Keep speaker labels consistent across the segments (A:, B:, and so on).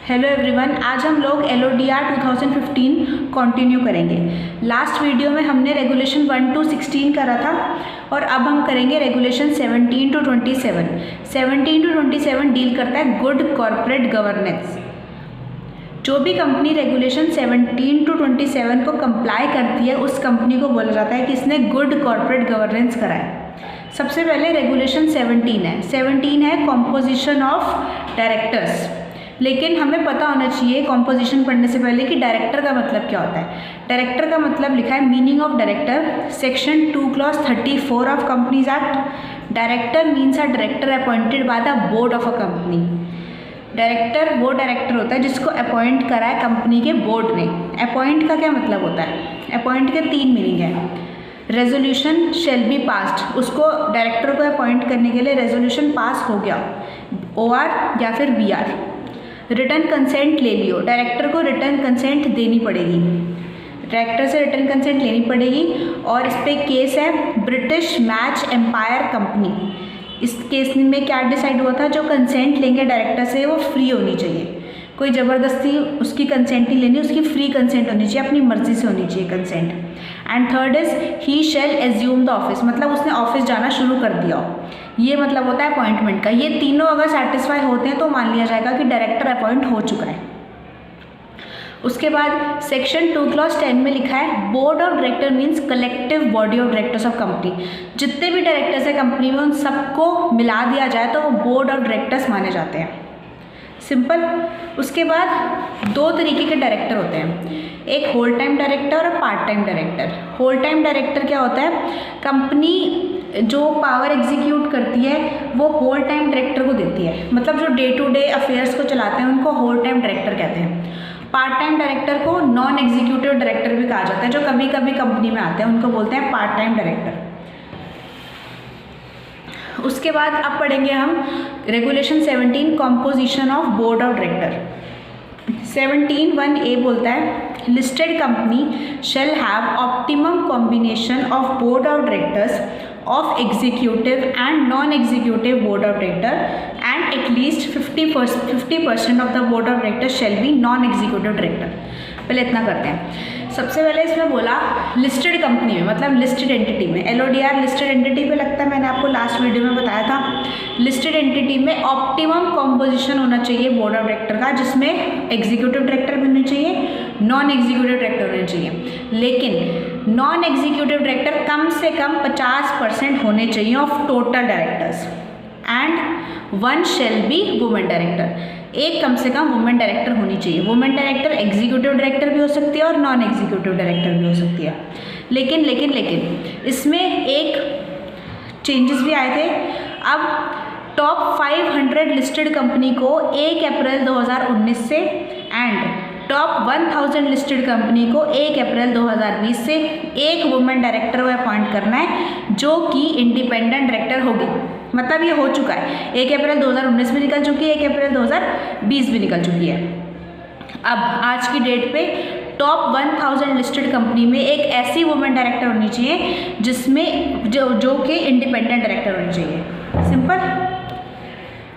A: Hello everyone, आज हम लोग LODR 2015 कंटिन्यू करेंगे। लास्ट वीडियो में हमने रेगुलेशन 1 to 16 करा था और अब हम करेंगे रेगुलेशन 17 to 27। 17 to 27 डील करता है गुड कॉर्पोरेट गवर्नेंस। जो भी कंपनी रेगुलेशन 17 to 27 को कंप्लाई करती है उस कंपनी को बोला जाता है कि इसने गुड कॉर्पोरेट गवर्नेंस करा है। सबसे पहले रेगुलेशन 17 है कॉम्पोजिशन ऑफ डायरेक्टर्स। लेकिन हमें पता होना चाहिए कॉम्पोजिशन पढ़ने से पहले कि डायरेक्टर का मतलब क्या होता है। डायरेक्टर का मतलब लिखा है meaning of director, section 2 clause 34 of companies act. Director means a director appointed by the board of a company. Director वो डायरेक्टर होता है जिसको अपॉइंट करा है कंपनी के बोर्ड ने। अपॉइंट का क्या मतलब होता है? अपॉइंट के 3 मीनिंग है। रेजोल्यूशन शेल बी पास्ड, उसको डायरेक्टर को अपॉइंट करने के लिए रेजोल्यूशन पास हो गया, OR या फिर BR। रिटर्न कंसेंट ले लियो, डायरेक्टर को रिटर्न कंसेंट देनी पड़ेगी, डायरेक्टर से रिटर्न कंसेंट लेनी पड़ेगी। और इस पर केस है ब्रिटिश मैच एम्पायर कंपनी। इस केस में क्या डिसाइड हुआ था, जो कंसेंट लेंगे डायरेक्टर से वो फ्री होनी चाहिए, कोई ज़बरदस्ती उसकी कंसेंट नहीं लेनी, उसकी फ्री कंसेंट होनी चाहिए, अपनी मर्जी से होनी चाहिए consent. And third is he shall assume the office, मतलब उसने ऑफिस जाना शुरू कर दिया हो, ये मतलब होता है अपॉइंटमेंट का। ये तीनों अगर सेटिस्फाई होते हैं तो मान लिया जाएगा कि डायरेक्टर अपॉइंट हो चुका है। उसके बाद सेक्शन 2 क्लॉज 10 में लिखा है board of director means collective body of directors of company. जितने भी डायरेक्टर्स है कंपनी में उन सबको मिला दिया जाए तो वो बोर्ड ऑफ डायरेक्टर्स माने जाते हैं। सिंपल। उसके बाद 2 तरीके के डायरेक्टर होते हैं, एक होल टाइम डायरेक्टर और part time director. Whole time director क्या होता है, कंपनी जो पावर एग्जीक्यूट करती है वो होल टाइम डायरेक्टर को देती है, मतलब जो डे टू डे अफेयर्स को चलाते हैं उनको होल टाइम डायरेक्टर कहते हैं। पार्ट टाइम डायरेक्टर को नॉन एग्जीक्यूटिव डायरेक्टर भी कहा जाता है, जो कभी कभी कंपनी में आते हैं उनको बोलते हैं पार्ट टाइम डायरेक्टर। उसके बाद अब पढ़ेंगे हम regulation 17 composition of board of director. 17(1)(a बोलता है listed company shall have optimum combination of board of directors of executive and non executive board of director and at least 50% of the board of director shall B non executive director. पहले इतना करते हैं। सबसे पहले इसमें बोला लिस्टेड कंपनी में, मतलब लिस्टेड एंटिटी में। LODR लिस्टेड एंटिटी पे लगता है, मैंने आपको लास्ट वीडियो में बताया था। लिस्टेड एंटिटी में ऑप्टिमम कॉम्पोजिशन होना चाहिए बोर्ड ऑफ डायरेक्टर का, जिसमें एग्जीक्यूटिव डायरेक्टर भी होने चाहिए, नॉन एग्जीक्यूटिव डायरेक्टर होने चाहिए। लेकिन नॉन एग्जीक्यूटिव डायरेक्टर कम से कम 50% होने चाहिए of total directors and 1 shall be women director. एक कम से कम वुमेन डायरेक्टर होनी चाहिए। वुमेन डायरेक्टर एग्जीक्यूटिव डायरेक्टर भी हो सकती है और नॉन एग्जीक्यूटिव डायरेक्टर भी हो सकती है। लेकिन इसमें एक चेंजेस भी आए थे। अब टॉप 500 लिस्टेड कंपनी को 1 अप्रैल 2019 से एंड टॉप 1000 लिस्टेड कंपनी को 1 अप्रैल 2020 से एक वुमेन डायरेक्टर को अपॉइंट करना है जो कि इंडिपेंडेंट डायरेक्टर होगी। मतलब ये हो चुका है, 1 अप्रैल 2019 भी निकल चुकी है, 1 अप्रैल 2020 भी निकल चुकी है। अब आज की डेट पे टॉप 1000 लिस्टेड कंपनी में एक ऐसी वुमेन डायरेक्टर होनी चाहिए जिसमें जो कि इंडिपेंडेंट डायरेक्टर होनी चाहिए। सिंपल।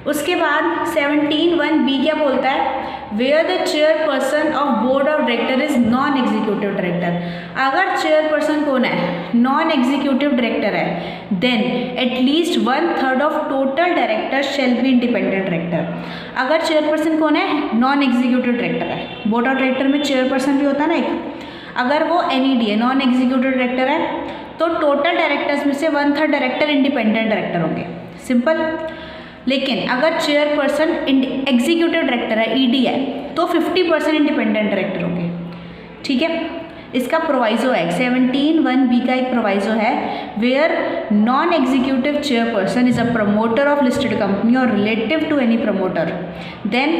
A: उसके बाद 17(1)(b क्या बोलता है, where the chairperson of board of director is non executive director. अगर चेयरपर्सन कौन है, नॉन एग्जीक्यूटिव डायरेक्टर है, then at least 1/3 of total director shall be independent director. अगर चेयरपर्सन कौन है, नॉन एग्जीक्यूटिव डायरेक्टर है, बोर्ड ऑफ डायरेक्टर में chairperson भी होता है ना एक, अगर वो NED है, नॉन एग्जीक्यूटिव डायरेक्टर है, तो टोटल डायरेक्टर्स में से 1/3 डायरेक्टर इंडिपेंडेंट डायरेक्टर होंगे। सिंपल। लेकिन अगर चेयरपर्सन एग्जीक्यूटिव डायरेक्टर है, ED है, तो 50% इंडिपेंडेंट डायरेक्टर होंगे। ठीक है। इसका प्रोवाइजो है 17(1)(b का एक प्रोवाइजो है, where non executive chairperson is a promoter of listed company और relative to any promoter, then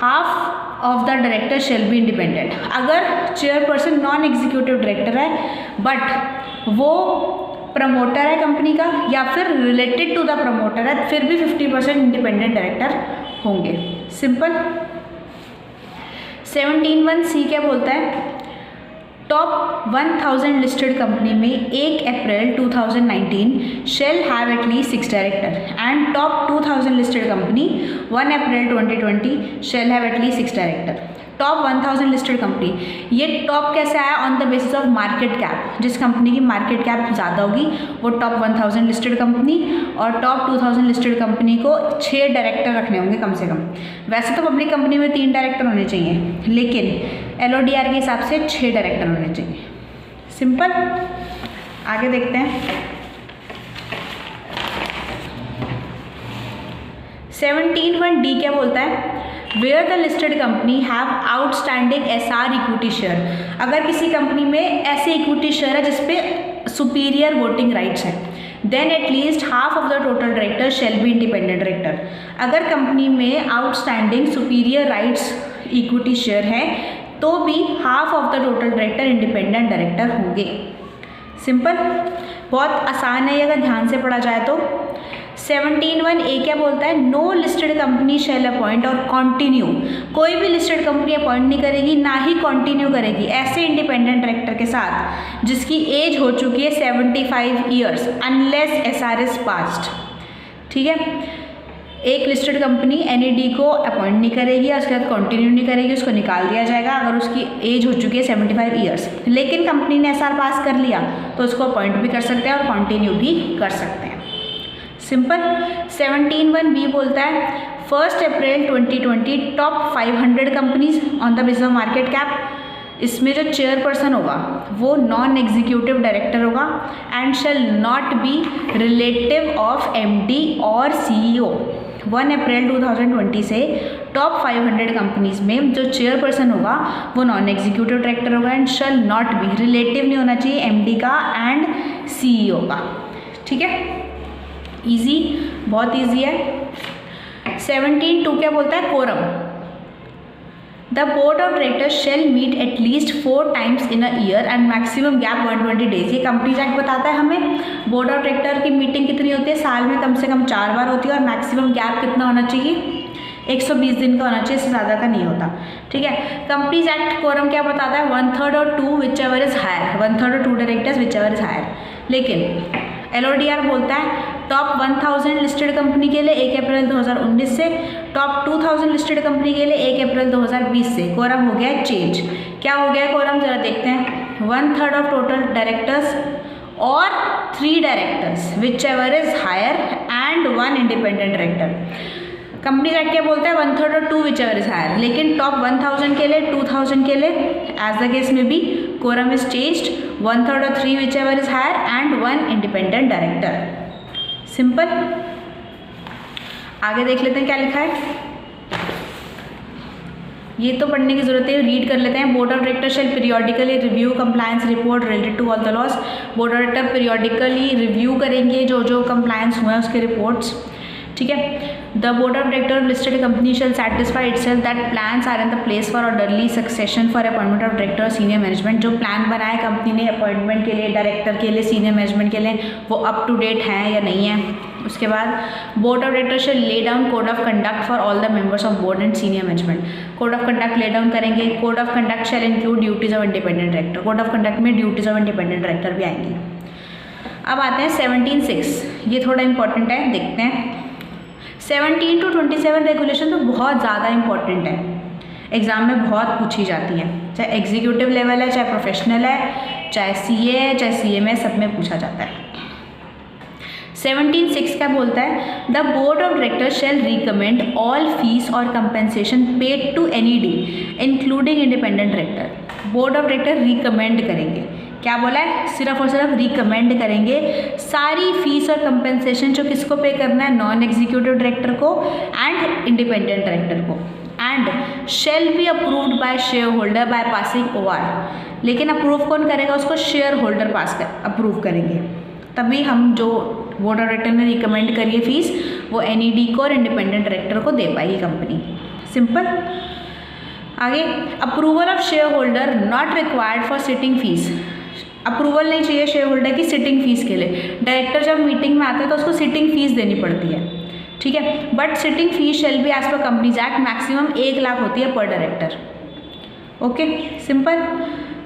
A: half of the director shall be independent. अगर चेयरपर्सन नॉन एग्जीक्यूटिव डायरेक्टर है बट वो प्रमोटर है company का या फिर रिलेटेड टू द प्रमोटर है, फिर भी 50% इंडिपेंडेंट डायरेक्टर होंगे। सिंपल। 17(1)(c क्या बोलता है, टॉप 1000 लिस्टेड कंपनी में 1 अप्रैल 2019 shall have at least 6 director and top 2000 listed company 1 April 2020 shall have at least 6 director. Top 1000 listed company, ये टॉप कैसे आया? On the basis of market cap. जिस कंपनी की मार्केट कैप ज़्यादा होगी वो टॉप 1000 लिस्टेड कंपनी, और टॉप 2000 लिस्टेड कंपनी को 6 डायरेक्टर रखने होंगे कम से कम। वैसे तो पब्लिक कंपनी में 3 डायरेक्टर होने चाहिए, लेकिन LODR के हिसाब से 6 डायरेक्टर होने चाहिए। सिंपल। आगे देखते हैं। 17(1) क्या बोलता है? Where the listed company have outstanding SR equity share. अगर किसी कंपनी में ऐसे इक्विटी शेयर है जिसपे सुपीरियर वोटिंग राइट्स हैं, then at least half of the total director shall be independent director. अगर कंपनी में outstanding superior rights equity share है तो भी half of the total director independent director होंगे। सिंपल, बहुत आसान है अगर ध्यान से पढ़ा जाए तो। 17(1) क्या बोलता है? No listed company shall appoint or continue. कोई भी लिस्टेड कंपनी अपॉइंट नहीं करेगी, ना ही कॉन्टिन्यू करेगी ऐसे इंडिपेंडेंट डायरेक्टर के साथ जिसकी एज हो चुकी है 75 years, unless SR is passed. ठीक है, एक लिस्टेड कंपनी NED को अपॉइंट नहीं करेगी, उसके बाद कॉन्टिन्यू नहीं करेगी, उसको निकाल दिया जाएगा अगर उसकी एज हो चुकी है 75 ईयर्स। लेकिन कंपनी ने SR पास कर लिया तो उसको अपॉइंट भी कर सकते हैं और कॉन्टिन्यू भी कर सकते हैं। सिंपल। 17(1) बोलता है 1 अप्रैल 2020 top 500 companies on the basis of market cap. इसमें जो चेयरपर्सन होगा वो नॉन एग्जीक्यूटिव डायरेक्टर होगा and shell not be relative of MD और CEO। 1 अप्रैल 2020 से टॉप 500 कंपनीज में जो चेयरपर्सन होगा वो नॉन एग्जीक्यूटिव डायरेक्टर होगा and shell not B, relative नहीं होना चाहिए MD का एंड CEO का। ठीक है, इजी, बहुत इजी है। 17(2) क्या बोलता है? Quorum. The board of directors shall meet at least 4 times in a year and maximum gap 120 days। ये कंपनीज एक्ट बताता है हमें बोर्ड ऑफ डायरेक्टर की मीटिंग कितनी होती है, साल में कम से कम 4 बार होती है, और मैक्सिमम गैप कितना होना चाहिए? 120 दिन का होना चाहिए, इससे ज़्यादा का नहीं होता। ठीक है, कंपनीज एक्ट कोरम क्या बताता है? 1/3 और 2 विच एवर इज हायर, 1/3 और 2 directors whichever is higher. लेकिन LODR बोलता है टॉप 1000 लिस्टेड कंपनी के लिए 1 अप्रैल 2019 से, टॉप 2000 लिस्टेड कंपनी के लिए 1 अप्रैल 2020 से कोरम हो गया है चेंज। क्या हो गया है कोरम, जरा देखते हैं। 1/3 ऑफ टोटल डायरेक्टर्स और 3 directors whichever is higher and 1 independent director. Company act क्या बोलता है? 1/3 और 2 विच एवर इज हायर। लेकिन टॉप 1000 के लिए, 2000 के लिए, एज द केस में भी कोरम इज चेंज्ड, 1/3 और 3 whichever is higher and 1 independent director. Simple. आगे देख लेते हैं क्या लिखा है। ये तो पढ़ने की जरूरत है, रीड कर लेते हैं। Board of director shall periodically review compliance report related to all the laws. Board of director periodically review करेंगे जो जो कंप्लायंस हुए हैं उसके रिपोर्ट्स। ठीक है, the board of director of listed company shall satisfy itself that plans are in the place for orderly succession for appointment of director और senior management. जो प्लान बनाए कंपनी ने अपॉइंटमेंट के लिए, डायरेक्टर के लिए, सीनियर मैनेजमेंट के लिए, वो अप टू डेट हैं या नहीं है। उसके बाद board of director shall lay down code of conduct for all the members of board and senior management. Code of conduct lay down करेंगे। Code of conduct shall include duties of independent director. Code of conduct में duties of independent director भी आएंगी। अब आते हैं 17(6), ये थोड़ा important है, देखते हैं। 17 to 27 रेगुलेशन तो बहुत ज़्यादा इंपॉर्टेंट है, एग्ज़ाम में बहुत पूछी जाती है, चाहे एग्जीक्यूटिव लेवल है, चाहे प्रोफेशनल है, चाहे CA है, चाहे CMA, सब में पूछा जाता है। 17(6) क्या बोलता है? The board of directors shall recommend all fees और compensation paid to NED including independent director. Board of director recommend करेंगे, क्या बोला है? सिर्फ और सिर्फ रिकमेंड करेंगे सारी फीस और कंपेंसेशन जो किसको पे करना है? नॉन एग्जीक्यूटिव डायरेक्टर को एंड इंडिपेंडेंट डायरेक्टर को, and shell be approved bye share holder by passing OR। लेकिन अप्रूव कौन करेगा? उसको शेयर होल्डर पास कर अप्रूव करेंगे, तभी हम जो बोर्ड ऑफ डायरेक्टर ने रिकमेंड करी है फीस वो NED को और इंडिपेंडेंट डायरेक्टर को दे पाएगी कंपनी। सिंपल। आगे, approval of share holder not required for sitting fees. Approval नहीं चाहिए शेयर होल्डर की सिटिंग फीस के लिए। डायरेक्टर जब मीटिंग में आता है तो उसको सिटिंग फीस देनी पड़ती है, ठीक है, but sitting fees shall be as per companies act maximum 1 lakh होती है पर डायरेक्टर। Okay, simple.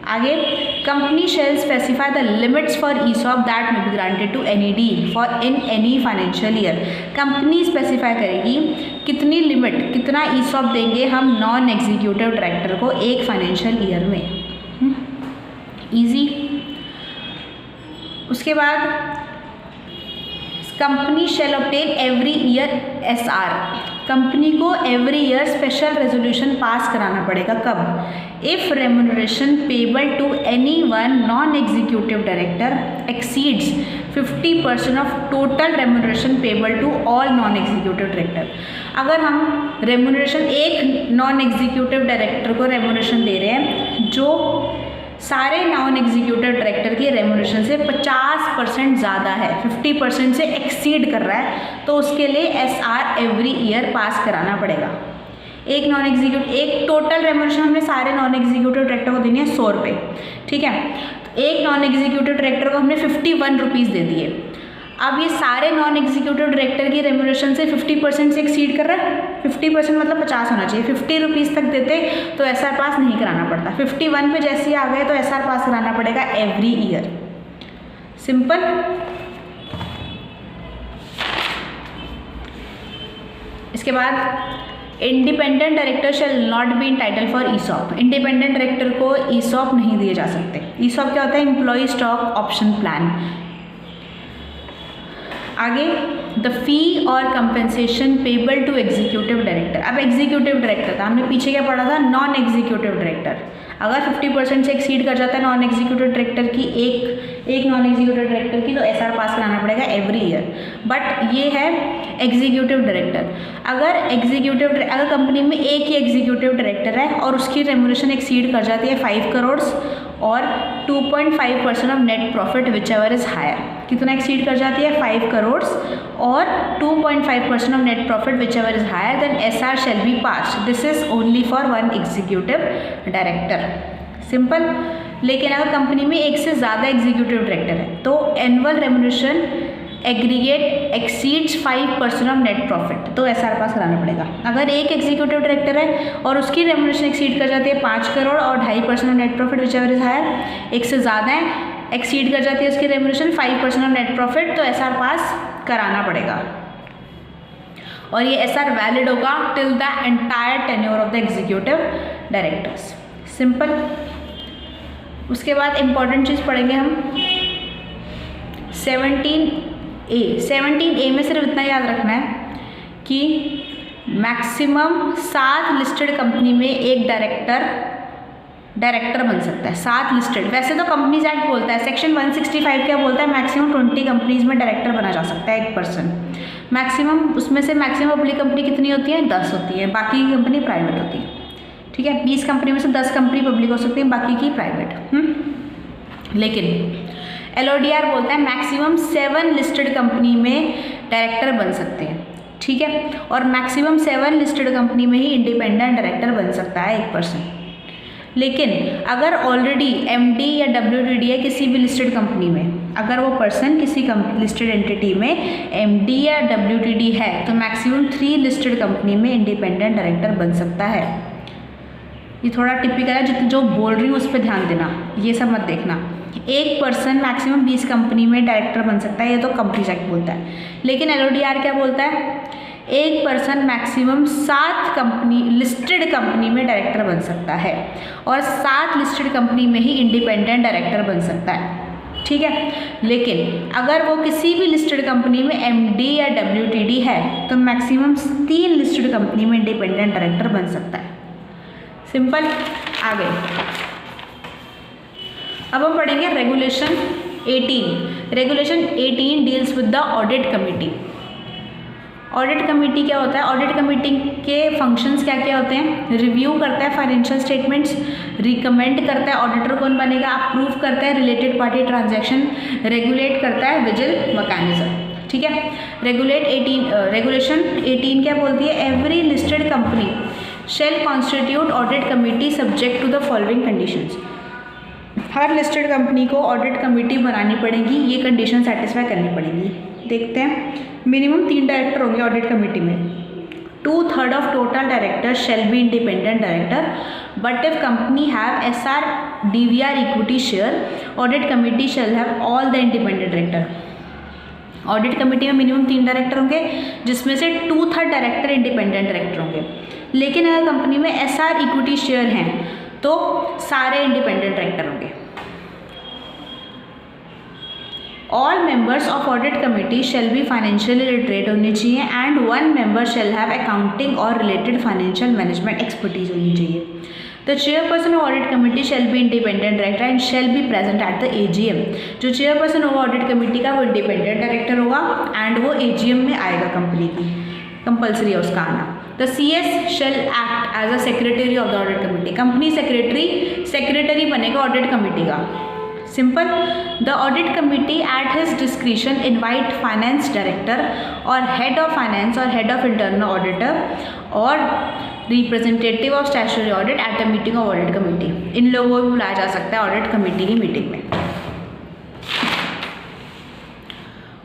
A: आगे, company shall specify the limits for ESOP that may be granted to any D for in any financial year. Company स्पेसिफाई करेगी कितनी limit, कितना ESOP देंगे हम non executive director को एक फाइनेंशियल ईयर में। इजी। उसके बाद company shall obtain every year SR. Company को every year special resolution pass कराना पड़ेगा। कब? If remuneration payable to any one non executive director exceeds 50% of total remuneration payable to all non executive director. अगर हम remuneration एक non executive director को remuneration दे रहे हैं जो सारे नॉन एग्जीक्यूटिव डायरेक्टर की रेम्यूनरेशन से 50% ज़्यादा है, 50% से एक्सीड कर रहा है, तो उसके लिए एसआर एवरी ईयर पास कराना पड़ेगा। एक नॉन एग्जीक्यूटिव, एक टोटल रेम्यूनरेशन हमने सारे नॉन एग्जीक्यूटिव डायरेक्टर को देनी है 100 रुपये, ठीक है। तो एक नॉन एग्जीक्यूटिव डायरेक्टर को हमने 51 रुपीज़ दे दिए। अब ये सारे नॉन एग्जीक्यूटिव डायरेक्टर की रेम्यूनरेशन से 50% से एक्सीड कर रहा है। 50% मतलब 50 होना चाहिए। 50 रुपीज़ तक देते तो एसआर पास नहीं कराना पड़ता। 51 पे जैसे ही आ गए तो एसआर पास कराना पड़ेगा एवरी ईयर। सिंपल। इसके बाद independent director shall not be entitled for ESOP. Independent director को ईसॉप नहीं दिए जा सकते। ईसॉप क्या होता है? Employee stock option plan. आगे, द फी और compensation payable to executive director. अब एग्जीक्यूटिव डायरेक्टर था, हमने पीछे क्या पढ़ा था? Non executive director. अगर 50% से एक्सीड कर जाता है नॉन एग्जीक्यूटिव डायरेक्टर की एक नॉन एग्जीक्यूटिव डायरेक्टर की, तो एसआर पास कराना पड़ेगा एवरी ईयर। बट ये है एग्जीक्यूटिव डायरेक्टर। अगर कंपनी में एक ही एग्जीक्यूटिव डायरेक्टर है और उसकी रेम्यूनरेशन एक्सीड कर जाती है 5 करोड़ और 2.5% of net profit whichever is higher. कितना एक्सीड कर जाती है? 5 करोड़ और 2.5% of net profit whichever is higher, then SR shall be pass. This is only for one executive director. Simple. लेकिन अगर कंपनी में एक से ज़्यादा एग्जीक्यूटिव डायरेक्टर है तो annual remuneration aggregate exceeds 5% of net profit, तो एसआर पास कराना पड़ेगा। अगर एक एग्जीक्यूटिव डायरेक्टर है और उसकी रेम्यूनरेशन एक्सीड कर जाती है 5 करोड़ और 2.5% of net profit whichever is higher, एक से ज़्यादा है, एक्सीड कर जाती है उसकी रेम्यूनरेशन 5% ऑफ नेट प्रॉफिट, तो एसआर पास कराना पड़ेगा। और ये एसआर वैलिड होगा till the entire tenure of the executive directors. Simple. उसके बाद इंपॉर्टेंट चीज़ पढ़ेंगे हम 17A में सिर्फ इतना याद रखना है कि मैक्सिमम 7 लिस्टेड कंपनी में एक डायरेक्टर बन सकता है। 7 लिस्टेड। वैसे तो कंपनीज एक्ट बोलता है, सेक्शन 165 क्या बोलता है? मैक्सिमम 20 कंपनीज में डायरेक्टर बना जा सकता है एक पर्सन। मैक्सिमम, उसमें से मैक्सिमम पब्लिक कंपनी कितनी होती है? 10 होती है। बाकी की कंपनी प्राइवेट होती है, ठीक है। 20 कंपनी में से 10 कंपनी पब्लिक हो सकती है, बाकी की प्राइवेट। लेकिन LODR बोलता है मैक्सिमम 7 लिस्टेड कंपनी में डायरेक्टर बन सकते हैं, ठीक है। और मैक्सिमम 7 लिस्टेड कंपनी में ही इंडिपेंडेंट डायरेक्टर बन सकता है एक पर्सन। लेकिन अगर ऑलरेडी MD या WTD है किसी भी लिस्टेड कंपनी में, अगर वो पर्सन किसी लिस्टेड एंटिटी में MD या WTD है तो मैक्सिमम 3 लिस्टेड कंपनी में इंडिपेंडेंट डायरेक्टर बन सकता है। ये थोड़ा टिपिकल है, जो बोल रही हूँ उस पर ध्यान देना, ये सब मत देखना। एक पर्सन मैक्सिमम 20 कंपनी में डायरेक्टर बन सकता है, ये तो कंपनीज एक्ट बोलता है। लेकिन LODR क्या बोलता है? एक person maximum 7 company listed company में डायरेक्टर बन सकता है और 7 लिस्टेड कंपनी में ही इंडिपेंडेंट डायरेक्टर बन सकता है, ठीक है। लेकिन अगर वो किसी भी लिस्टेड कंपनी में MD या WTD है तो मैक्सिमम 3 लिस्टेड कंपनी में इंडिपेंडेंट डायरेक्टर बन सकता है। सिंपल। आगे अब हम पढ़ेंगे regulation 18। Regulation 18 deals with the audit committee. Audit committee क्या होता है? ऑडिट कमेटी के फंक्शंस क्या क्या होते हैं? रिव्यू करता है फाइनेंशियल स्टेटमेंट्स, रिकमेंड करता है ऑडिटर कौन बनेगा, अप्रूव करता है रिलेटेड पार्टी ट्रांजैक्शन, रेगुलेट करता है विजिल मैकेनिज्म, ठीक है। रेगुलेशन 18 क्या बोलती है? Every listed company shall constitute audit committee subject to the following conditions. हर लिस्टेड कंपनी को ऑडिट कमेटी बनानी पड़ेगी, ये कंडीशन सेटिस्फाई करनी पड़ेगी। देखते हैं। मिनिमम 3 डायरेक्टर होंगे ऑडिट कमेटी में, 2/3 of total directors shall be independent director, but if company have SR DVR equity share, audit committee shall have all the independent director. Audit committee में minimum 3 director होंगे, जिसमें से 2/3 director independent director होंगे। लेकिन अगर company में SR equity share हैं तो सारे इंडिपेंडेंट डायरेक्टर होंगे। All members of audit committee shall be financially literate होने चाहिए and 1 member shall have accounting और रिलेटेड फाइनेंशियल मैनेजमेंट एक्सपर्टीज होनी चाहिए। The chairperson of audit committee shall be independent director and shall be present at the AGM। जो chairperson होगा audit committee का वो independent director होगा एंड वो AGM में आएगा कंपनी की, कंपल्सरी है उसका आना। The CS shall act as a secretary of the audit committee. Company secretary बनेगा ऑडिट कमेटी का। Simple. The audit committee at his discretion invite finance director और हेड ऑफ फाइनेंस और हेड ऑफ इंटरनल ऑडिटर और representative of statutory audit at a meeting of audit committee. इन लोगों को बुलाया जा सकता है ऑडिट कमेटी की मीटिंग में।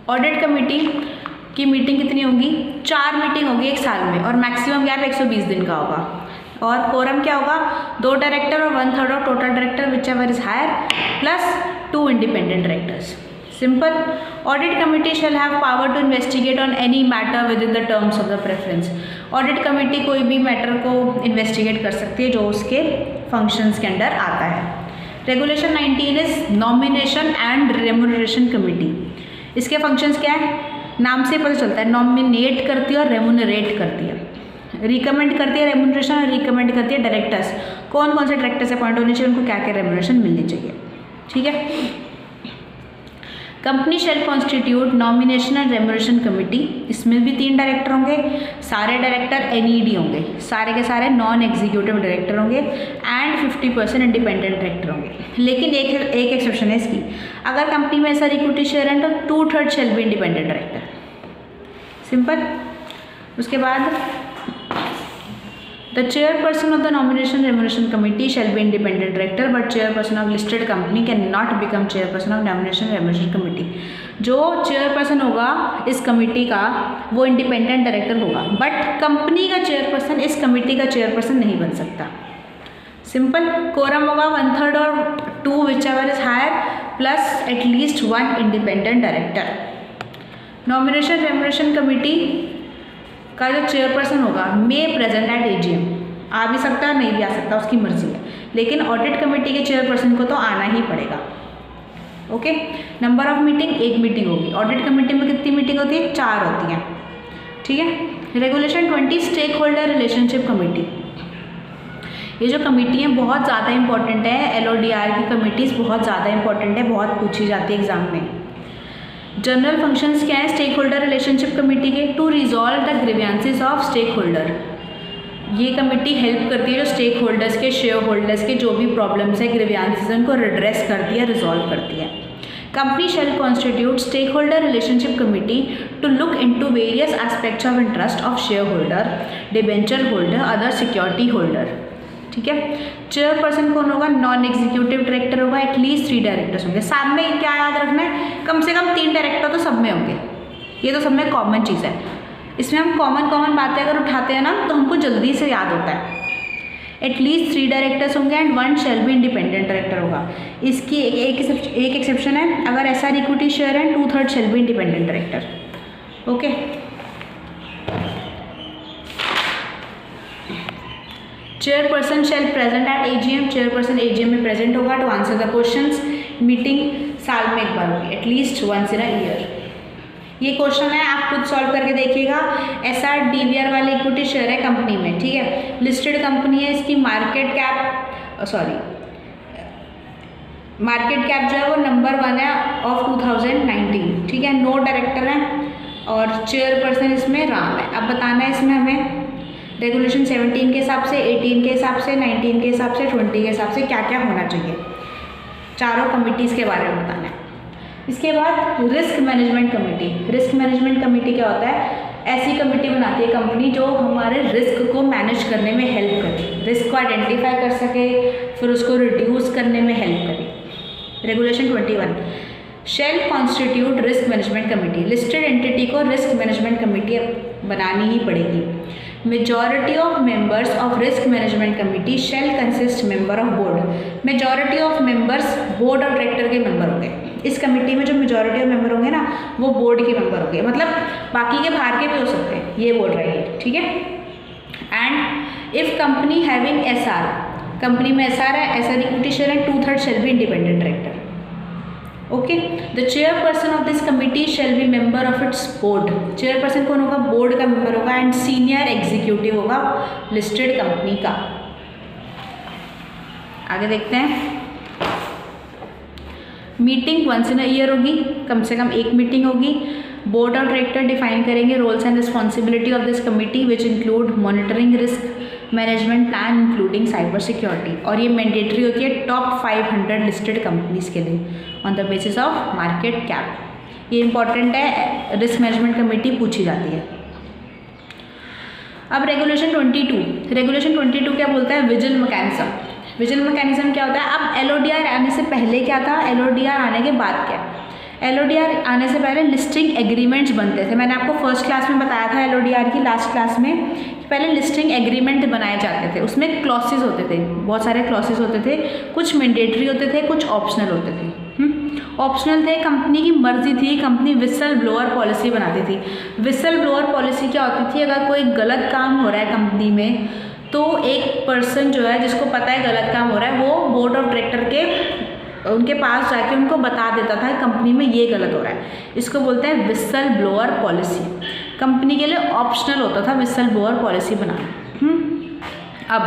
A: ऑडिट कमेटी की मीटिंग कितनी होगी? 4 मीटिंग होगी एक साल में और मैक्सिमम गैप 120 दिन का होगा। और कोरम क्या होगा? 2 डायरेक्टर और 1/3 of total director whichever is higher plus 2 independent directors. Simple. Audit committee shall have power to investigate on any matter within the terms of the preference. Audit committee कोई भी matter को investigate कर सकती है जो उसके functions के under आता है। Regulation 19 is nomination and remuneration committee. इसके फंक्शंस क्या है? नाम से पता चलता है, नॉमिनेट करती है और रेम्यूनरेट करती है। रिकमेंड करती है रेम्यूनरेशन और रिकमेंड करती है डायरेक्टर्स। कौन कौन से डायरेक्टर्स अपॉइंट होने चाहिए, उनको क्या क्या रेम्यूनरेशन मिलनी चाहिए। ठीक है। Company shall constitute nomination and remuneration committee. इसमें भी 3 डायरेक्टर होंगे। सारे डायरेक्टर NED होंगे, सारे के सारे नॉन एग्जीक्यूटिव डायरेक्टर होंगे एंड 50% इंडिपेंडेंट डायरेक्टर होंगे। लेकिन एक एक्सेप्शन है इसकी, अगर कंपनी में ऐसा इक्विटी शेयर है तो 2/3 shall be independent director. Simple. उसके बाद the chairperson of the nomination remuneration committee shall be independent director but chairperson of listed company can not become chairperson of nomination remuneration committee. जो chairperson होगा इस committee का वो independent director होगा, but company का chairperson इस committee का chairperson नहीं बन सकता। सिंपल। कोरम होगा 1/3 और 2 whichever is higher plus at least 1 independent director. Nomination remuneration committee का जो चेयरपर्सन होगा मे प्रेजेंट एट AGM। आ भी सकता है, नहीं भी आ सकता, उसकी मर्जी है, लेकिन ऑडिट कमेटी के चेयरपर्सन को तो आना ही पड़ेगा। Okay. Number of meeting 1 meeting होगी। ऑडिट कमेटी में कितनी मीटिंग होती है? 4 होती हैं। ठीक है। Regulation 20 stakeholder relationship committee. ये जो कमेटी है बहुत ज़्यादा इंपॉर्टेंट है। LODR की कमेटीज़ बहुत ज़्यादा इंपॉर्टेंट है, बहुत पूछी जाती है एग्जाम में। जनरल फंक्शंस क्या है स्टेक होल्डर रिलेशनशिप कमेटी के? To resolve the grievances of stakeholder. ये कमेटी हेल्प करती है जो स्टेक होल्डर्स के, शेयर होल्डर्स के जो भी प्रॉब्लम्स है, ग्रीवेंसेस, उनको रिड्रेस करती है, रिजॉल्व करती है। Company shall constitute stakeholder relationship committee to look into various aspects of interest of shareholder, debenture holder, other security holder. ठीक है। चेयरपर्सन कौन होगा? नॉन एग्जीक्यूटिव डायरेक्टर होगा। एटलीस्ट 3 डायरेक्टर्स होंगे। सब में क्या याद रखना है? कम से कम 3 डायरेक्टर तो सब में होंगे। ये तो सब में कॉमन चीज़ है। इसमें हम कॉमन बातें अगर उठाते हैं ना तो हमको जल्दी से याद होता है। एटलीस्ट 3 डायरेक्टर्स होंगे and 1 shell be independent director होगा। इसकी एक एक्सेप्शन है, अगर SR इक्विटी शेयर है 2/3 shall be independent director. Okay. Chairperson shall present at AGM। Chairperson AGM में प्रेजेंट होगा to answer the questions. Meeting साल में 1 बार होगी, at least once in a year. ये क्वेश्चन है, आप खुद सॉल्व करके देखिएगा। SR DVR वाली इक्विटी शेयर है कंपनी में। ठीक है। लिस्टेड कंपनी है, इसकी मार्केट कैप जो है वो नंबर 1 है ऑफ 2019। ठीक है। 9 डायरेक्टर हैं और चेयरपर्सन इसमें राम है। अब बताना है इसमें हमें रेगुलेशन 17 के हिसाब से, 18 के हिसाब से, 19 के हिसाब से, 20 के हिसाब से क्या क्या होना चाहिए। चारों कमिटीज़ के बारे में बताना है। इसके बाद risk management committee. Risk management committee क्या होता है? ऐसी कमेटी बनाती है कंपनी जो हमारे रिस्क को मैनेज करने में हेल्प करे, रिस्क को आइडेंटिफाई कर सके, फिर उसको रिड्यूस करने में हेल्प करे। Regulation 21 shall constitute risk management committee. Listed entity को रिस्क मैनेजमेंट कमेटी बनानी ही पड़ेगी। Majority of members of risk management committee shall consist member of board. Majority of members board of director के member होंगे। इस committee में जो majority of member होंगे ना वो बोर्ड के मेंबर होंगे, मतलब बाकी के बाहर के भी हो सकते हैं, ये बोल रहा है, ठीक है। And if company having SR, company में SR है, SR इक्विटी शेयर है, 2/3 shall be independent director. Okay, the chairperson of this committee shall be member of its board. Chairperson कौन होगा? बोर्ड का मेंबर होगा। एंड सीनियर एग्जीक्यूटिव होगा listed company का। आगे देखते हैं। Meeting once in a year होगी, कम से कम एक मीटिंग होगी। बोर्ड ऑफ डायरेक्टर डिफाइन करेंगे roles and responsibility of this committee which include monitoring risk management plan including cyber security. और ये मैंडेटरी होती है टॉप 500 लिस्टेड कंपनीज के लिए on the basis of market cap. ये इंपॉर्टेंट है, रिस्क मैनेजमेंट कमेटी पूछी जाती है। अब रेगुलेशन 22, रेगुलेशन 22 क्या बोलता है? Vigil mechanism. विजिल मैकेनिज्म क्या होता है? अब LODR आने से पहले क्या था, LODR आने के बाद क्या? LODR आने से पहले लिस्टिंग एग्रीमेंट्स बनते थे। मैंने आपको फर्स्ट क्लास में बताया था LODR की लास्ट क्लास में, पहले लिस्टिंग एग्रीमेंट बनाए जाते थे। उसमें क्लॉसेस होते थे, बहुत सारे क्लॉसेस होते थे, कुछ मैंडेटरी होते थे, कुछ ऑप्शनल होते थे। ऑप्शनल थे, कंपनी की मर्जी थी, कंपनी विसल ब्लोअर पॉलिसी बनाती थी। विसल ब्लोअर पॉलिसी क्या होती थी? अगर कोई गलत काम हो रहा है कंपनी में तो एक पर्सन जो है जिसको पता है गलत काम हो रहा है वो बोर्ड ऑफ डायरेक्टर के उनके पास जाके उनको बता देता था कंपनी में ये गलत हो रहा है। इसको बोलते हैं विसल ब्लोअर पॉलिसी। कंपनी के लिए ऑप्शनल होता था विसल ब्लोअर पॉलिसी बनाना। अब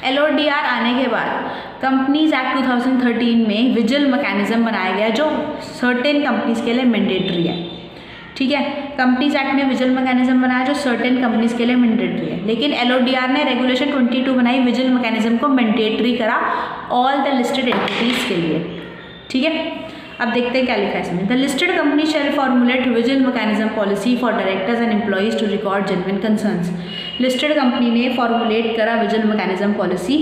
A: LODR आने के बाद कंपनीज एक्ट 2013 में विजिल मैकेनिज्म बनाया गया जो सर्टेन कंपनीज के लिए मैंडेटरी है, ठीक है। कंपनीज एक्ट ने विजिल मैकेनिज्म बनाया जो सर्टेन कंपनीज के लिए मैंडेटरी है, लेकिन LODR ने रेगुलेशन 22 बनाई, विजिल मैकेनिज्म को मैंडेटरी करा ऑल द लिस्टेड एंटिटीज के लिए, ठीक है। अब देखते हैं क्या लिखा है इसमें। The listed company shall formulate vigil mechanism policy for directors and employees to record genuine concerns. Listed company ने फॉर्मुलेट करा विजिल मैकेनिज्म पॉलिसी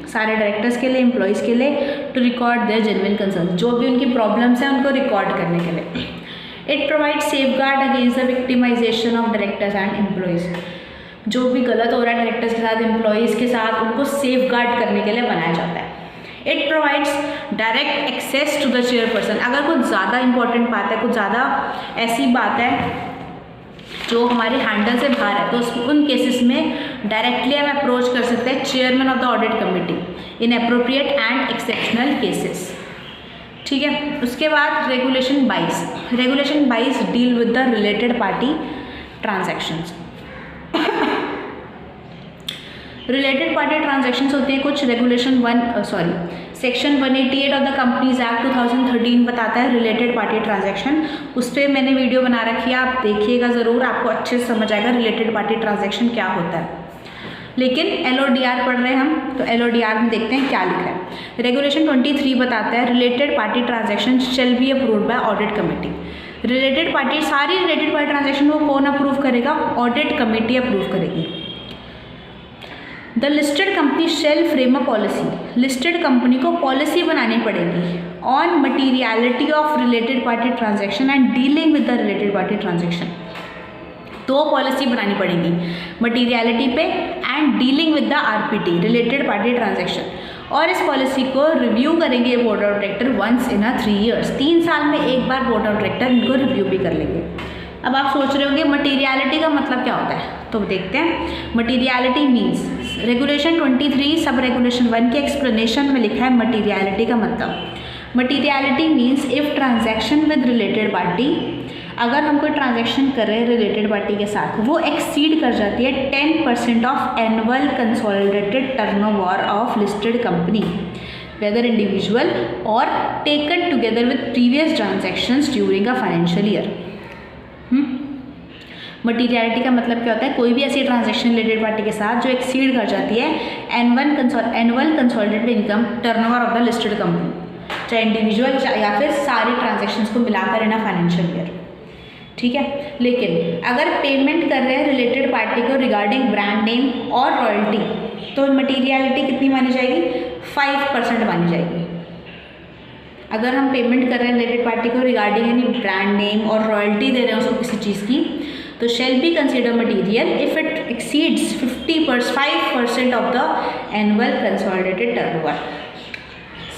A: सारे डायरेक्टर्स के लिए, एम्प्लॉइज़ के लिए, to record their genuine concerns, जो भी उनकी प्रॉब्लम्स हैं उनको रिकॉर्ड करने के लिए। It provide safe guard against the victimisation of directors and employees. जो भी गलत हो रहा है डायरेक्टर्स के साथ, एम्प्लॉइज़ के साथ, उनको सेफ गार्ड करने के लिए बनाया जाता है। It provides direct access to the chairperson. अगर कुछ ज़्यादा इंपॉर्टेंट बात है, कुछ ज़्यादा ऐसी बात है जो हमारे हैंडल से बाहर है, तो उन केसेस में डायरेक्टली हम अप्रोच कर सकते हैं chairman of the audit committee in appropriate and exceptional cases, ठीक है। उसके बाद regulation 22, regulation 22 deal with the related party transactions. Related party transactions होते हैं कुछ। Regulation section 188 of the companies act 2013 बताता है रिलेटेड पार्टी ट्रांजैक्शन। उस पर मैंने वीडियो बना रखी है, आप देखिएगा ज़रूर, आपको अच्छे से समझ आएगा रिलेटेड पार्टी ट्रांजैक्शन क्या होता है। लेकिन LODR पढ़ रहे हैं हम, तो LODR में देखते हैं क्या लिखा है। रेगुलेशन 23 बताता है related party transaction shall be approved by audit committee. Related party, सारी रिलेटेड पार्टी ट्रांजैक्शन को कौन अप्रूव करेगा? ऑडिट कमेटी अप्रूव करेगी। The listed company shall frame a policy. Listed company को पॉलिसी बनानी पड़ेगी on materiality of related party transaction and dealing with the related party transaction. दो policy बनानी पड़ेगी, मटीरियलिटी पे and dealing with the RPT related party transaction. और इस policy को रिव्यू करेंगे board of director once in a 3 years। 3 साल में एक बार बोर्ड ऑफ डायरेक्टर इनको रिव्यू भी कर लेंगे। अब आप सोच रहे होंगे मटीरियलिटी का मतलब क्या होता है, तो देखते हैं। Materiality means regulation 23 sub regulation 1 के एक्सप्लेनेशन में लिखा है मटीरियलिटी का मतलब। Materiality means if transaction with related party, अगर हम कोई ट्रांजैक्शन कर रहे हैं रिलेटेड पार्टी के साथ, वो एक्सीड कर जाती है 10% of annual consolidated turnover of listed company whether individual और taken together with previous transactions during a financial year. Materiality का मतलब क्या होता है? कोई भी ऐसी ट्रांजैक्शन रिलेटेड पार्टी के साथ जो एक्सीड कर जाती है annual consolidated income turnover of the listed company, चाहे इंडिविजुअल या फिर सारी ट्रांजैक्शंस को मिलाकर इन अ फाइनेंशियल ईयर, ठीक है। लेकिन अगर पेमेंट कर रहे हैं रिलेटेड पार्टी को रिगार्डिंग ब्रांड नेम और रॉयल्टी, तो मटीरियलिटी कितनी मानी जाएगी? 5% मानी जाएगी। अगर हम पेमेंट कर रहे हैं रिलेटेड पार्टी को रिगार्डिंग यानी ब्रांड नेम और रॉयल्टी दे रहे हैं उसको किसी चीज़ की, तो shall be consider material exceeds 5% of the annual consolidated turnover.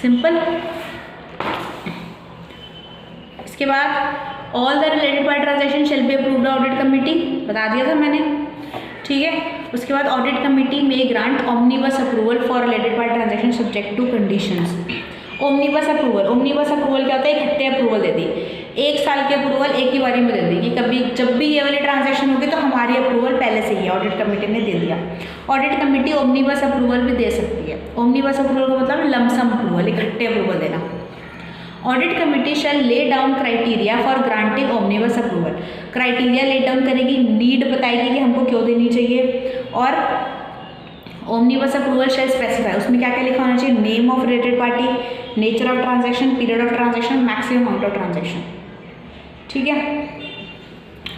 A: Simple. इसके बाद all the related party transaction shell be approved audit committee, बता दिया था मैंने, ठीक है. उसके बाद ऑडिट कमिटी में grant omnibus approval for related party transaction subject to conditions. Omnibus approval क्या होता है? इकट्ठे अप्रूवल दे दी, 1 साल के अप्रूवल एक ही बारी में दे दी कि कभी जब भी ये वाली ट्रांजैक्शन होगी तो हमारी अप्रूवल पहले से ही ऑडिट कमेटी ने दे दिया. ऑडिट कमेटी ओमनीबस अप्रूवल भी दे सकती है. ओमनीबस अप्रूवल का मतलब लमसम अप्रूवल, इकट्ठे अप्रूवल देना. Audit committee shell lay down criteria for granting omnibus approval. Criteria lay down करेगी, नीड बताएगी कि हमको क्यों देनी चाहिए, और ओमनीबस अप्रूवल शैल स्पेसिफाई, उसमें क्या क्या लिखा होना चाहिए? Name of related party, nature of transaction, period of transaction, maximum amount of transaction. ठीक है.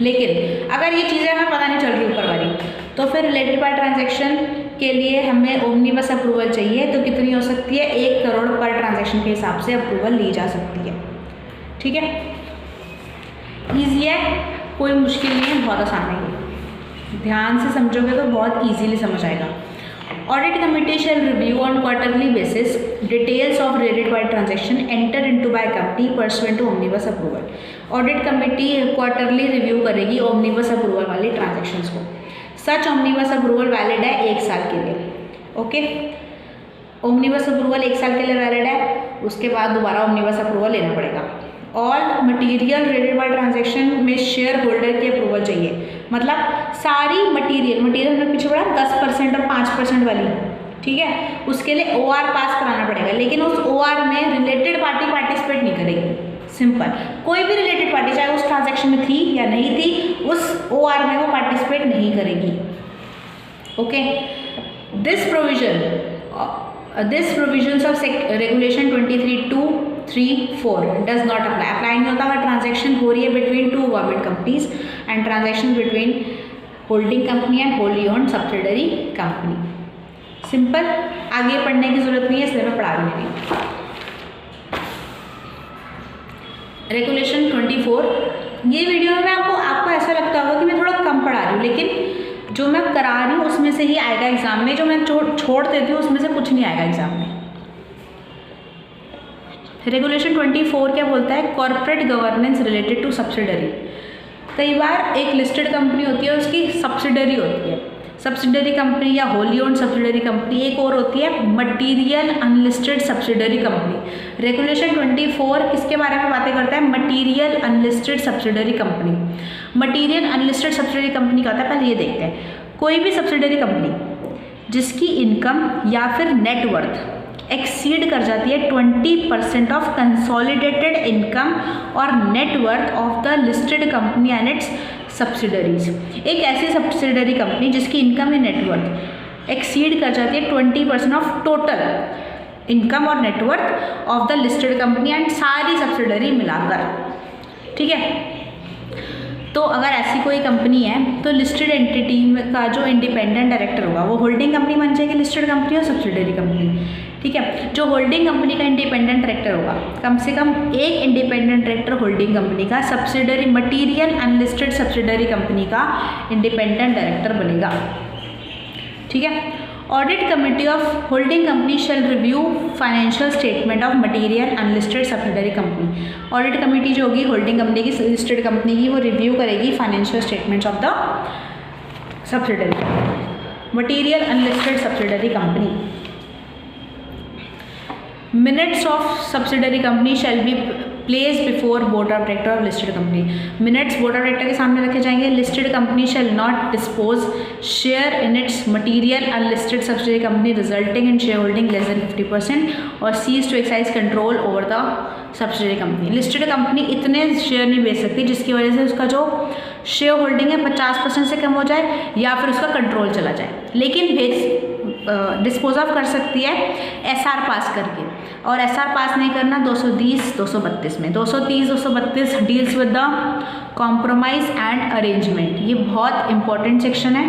A: लेकिन अगर ये चीज़ें हमें पता नहीं चल रही ऊपर वाली, तो फिर रिलेटेड पार्टी ट्रांजैक्शन के लिए हमें ओमनीबस अप्रूवल चाहिए. तो कितनी हो सकती है? 1 करोड़ पर ट्रांजैक्शन के हिसाब से अप्रूवल ली जा सकती है. ठीक है. ईजी है, कोई मुश्किल नहीं है, बहुत आसान है. ध्यान से समझोगे तो बहुत ईजीली समझ आएगा. Audit committee shall review on quarterly basis details of related party transaction entered into by company pursuant to omnibus approval. Audit committee quarterly review करेगी omnibus approval वाली transactions को. Such omnibus approval valid है 1 साल के लिए. Okay. omnibus approval 1 साल के लिए valid है, उसके बाद दोबारा omnibus approval लेना पड़ेगा. All material related party transaction में शेयर होल्डर की अप्रूवल चाहिए. मतलब सारी मटीरियल में पीछे पड़ा 10% और 5% वाली, ठीक है, उसके लिए OR पास कराना पड़ेगा. लेकिन उस OR में रिलेटेड पार्टी पार्टिसिपेट नहीं करेगी. सिंपल. कोई भी रिलेटेड पार्टी चाहे उस ट्रांजेक्शन में थी या नहीं थी, उस OR में वो पार्टिसिपेट नहीं करेगी. Okay. This provisions of regulation 23(2)(3)(4) does not apply नहीं होता अगर ट्रांजैक्शन हो रही है between 2 government companies and transaction between holding company and wholly owned subsidiary company. Simple. आगे पढ़ने की जरूरत नहीं है, इसलिए मैं पढ़ा रही नहीं. रेगुलेशन 24. ये वीडियो में आपको ऐसा लगता होगा कि मैं थोड़ा कम पढ़ा रही हूँ, लेकिन जो मैं करा रही हूँ उसमें से ही आएगा एग्जाम में. जो मैं छोड़ देती हूँ उसमें से कुछ नहीं आएगा एग्जाम में. रेगुलेशन 24 क्या बोलता है? Corporate governance related to subsidiary. कई बार एक लिस्टेड कंपनी होती है, उसकी सब्सिडरी होती है. सब्सिडरी कंपनी या होली ओन्ड सब्सिडरी कंपनी. एक और होती है material unlisted subsidiary company. Regulation 24 किसके बारे में बातें करता है? Material unlisted subsidiary company. Material unlisted subsidiary company का होता है, पहले ये देखते हैं. कोई भी सब्सिडरी कंपनी जिसकी इनकम या फिर नेटवर्थ एक्सीड कर जाती है 20% ऑफ कंसोलिडेटेड इनकम और net worth of the listed company and it's subsidiaries. एक ऐसी सब्सिडरी कंपनी जिसकी इनकम या नेटवर्थ एक्सीड कर जाती है 20% ऑफ टोटल इनकम और net worth of the listed company and सारी सब्सिडरी मिलाकर. ठीक है. तो अगर ऐसी कोई कंपनी है तो लिस्टेड एंटिटी का जो इंडिपेंडेंट डायरेक्टर होगा वो होल्डिंग कंपनी बन जाएगी, लिस्टेड कंपनी और सब्सिडरी कंपनी. ठीक है. जो होल्डिंग कंपनी का इंडिपेंडेंट डायरेक्टर होगा, कम से कम एक इंडिपेंडेंट डायरेक्टर होल्डिंग कंपनी का subsidiary material unlisted subsidiary company का इंडिपेंडेंट डायरेक्टर बनेगा. ठीक है. Audit committee of holding company shall review financial statement of material unlisted subsidiary company. Audit committee जो होगी होल्डिंग कंपनी की, लिस्टेड कंपनी की, वो रिव्यू करेगी financial statements of the subsidiary material unlisted subsidiary company. Minutes of subsidiary company shall be place before board of director of listed company. Minutes board of director के सामने रखे जाएंगे. Listed company shall not dispose share in its material unlisted subsidiary company resulting in shareholding less than 50% और cease to exercise control over the subsidiary company. Listed company इतने share नहीं बेच सकती जिसकी वजह से उसका जो शेयर होल्डिंग है 50% से कम हो जाए या फिर उसका कंट्रोल चला जाए. लेकिन डिस्पोज ऑफ कर सकती है SR पास करके, और SR पास नहीं करना 230-232 में. 230-232 deals with the compromise and arrangement. ये बहुत इंपॉर्टेंट सेक्शन है.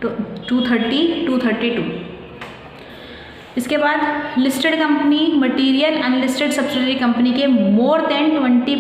A: 230-232. इसके बाद listed company material unlisted subsidiary company के मोर देन 20%